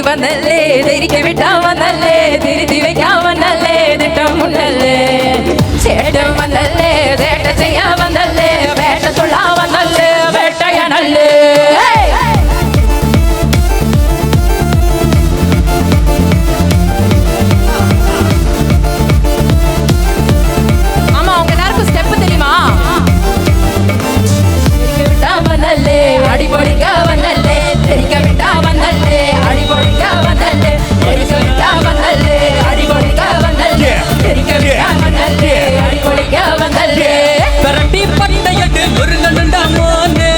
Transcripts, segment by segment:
வந்தல்லே தெரிக்க விட்டா வந்தல்லே திருத்தி வைக்காம வந்தல்லே திட்டம் முன்னல்லே சேட்டம் வந்தல்லே சேட்ட செய்ய வந்தல்லே வேட்ட சொல்லா வந்தல்லே வேட்டைய நல்லே அடிபொடிக்க வந்தல்லே தெரிக்க விட்டா வந்தல்லே அடிபொடிக்க வந்தல்லே தெரிக்க விட்டா வந்தல்லே அடிபொடிக்க வந்தல்லே தெரிக்க விட்டா வந்தல்லே அடிபொடிக்க வந்தல்லே பரட்டி பட்டையட்டு முருங்கனுண்டா மோனே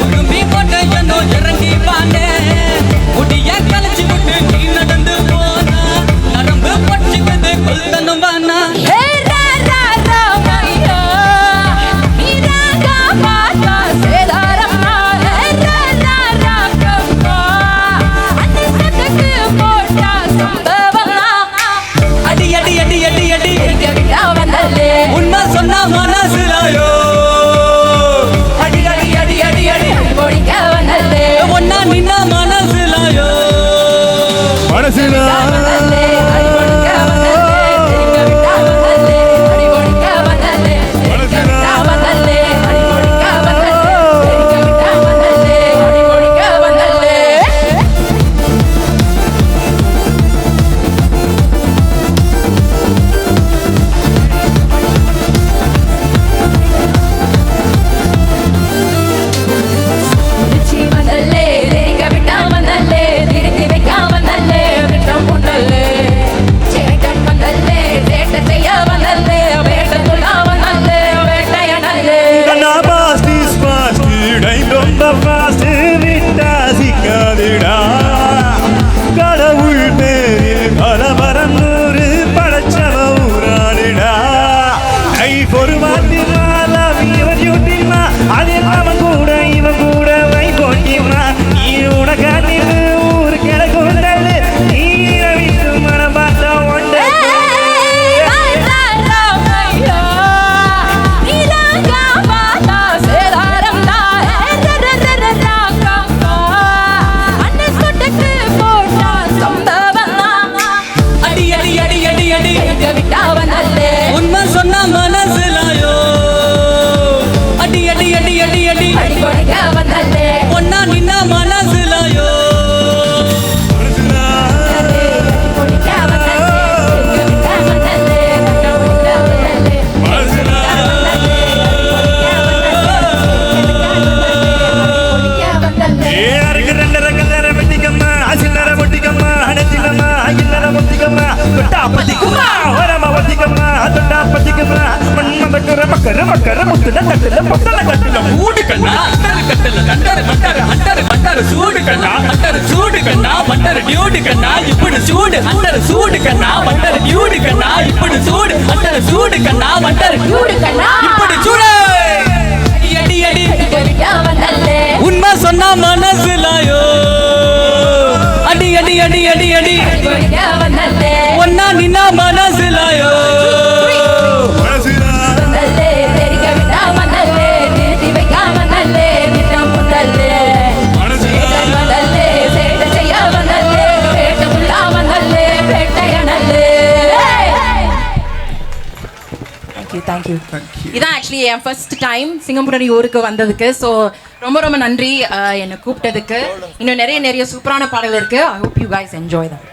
உடும்பி பட்டையனோ இறங்கி வானே முடிய கலச்சி விட்டு நீ நடந்து போனா நரம்பு பட்சிக்குது கொல்தனும் வானா உண்மை சொன்னா மனசுலாயோ அடி அடி அடி அடி அடி பொடிக்க வந்தல்லே ஒன்னா நின்னா மனசுலாயோ மனசுலா அடி பொடிக்க வந்தல்லே தெரிக்க விட்டா வந்தல்லே அடி பொடிக்க வந்தல்லே தெரிக்க விட்டா வந்தல்லே அடி பொடிக்க வந்தல்லே தெரிக்க விட்டா வந்தல்லே அடி பொடிக்க வந்தல்லே உண்மை சொன்னா மனசுலாயோ அடி அடி அடி அடி அடி அடி பொடிக்க வந்தல்லே ஒன்னா நின்னா மனசுலாயோ பொடிக்க வந்தல்லே தெரிக்க விட்டா வந்தல்லே பொடிக்க வந்தல்லே பொடிக்க வந்தல்லே ஏருக்கு ரெண்டு ரகதர வெட்டிக்கம்மா அசினர வெட்டிக்கம்மா அனதிலம்மா ஐனர வெட்டிக்கம்மா தொட்டா பத்திக்கம்மா வரமா வெட்டிக்கம்மா தொட்டா பத்திக்கம்மா மண்ண தக்கற மக்கற மக்கற முத்துன தட்டல பத்தல கட்டல மூடு கண்ணா கட்டல கட்டல மட்டர மட்டர மட்டர சூடு கண்ணா மட்டர சூடு கண்ணா மட்டர டியூடு கண்ணா இப்படி சூடு மட்டர சூடு கண்ணா மட்டர டியூடு கண்ணா இப்படி சூடு மட்டர சூடு கண்ணா மட்டர டியூடு கண்ணா இப்படி சூடு அடி அடி தெரிக்க விட்டா வந்தல்லே உண்மை சொன்னா மனசுலாயோ அடி அடி அடி அடி அடி பொடிக்க வந்தல்லே ஒன்னா நின்னா மனசுலாயோ வந்தல்லே தெரிக்க விட்டா வந்தல்லே திருத்தி வைக்காம வந்தல்லே திட்டம் முன்னல்லே சேட்டன் வந்தல்லே சேட்ட செய்ய வந்தல்லே வேட்டக்குள்ளா வந்தல்லே வேட்டைய நல்லே தேங்க்யூ இதான் ஆக்சுவலி என் ஃபர்ஸ்ட் டைம் சிங்கம்புணரி ஊருக்கு வந்ததுக்கு. ஸோ ரொம்ப ரொம்ப நன்றி என்னை கூப்பிட்டதுக்கு. இன்னும் நிறைய சூப்பரான பாடல் இருக்கு. I hope you guys enjoy that.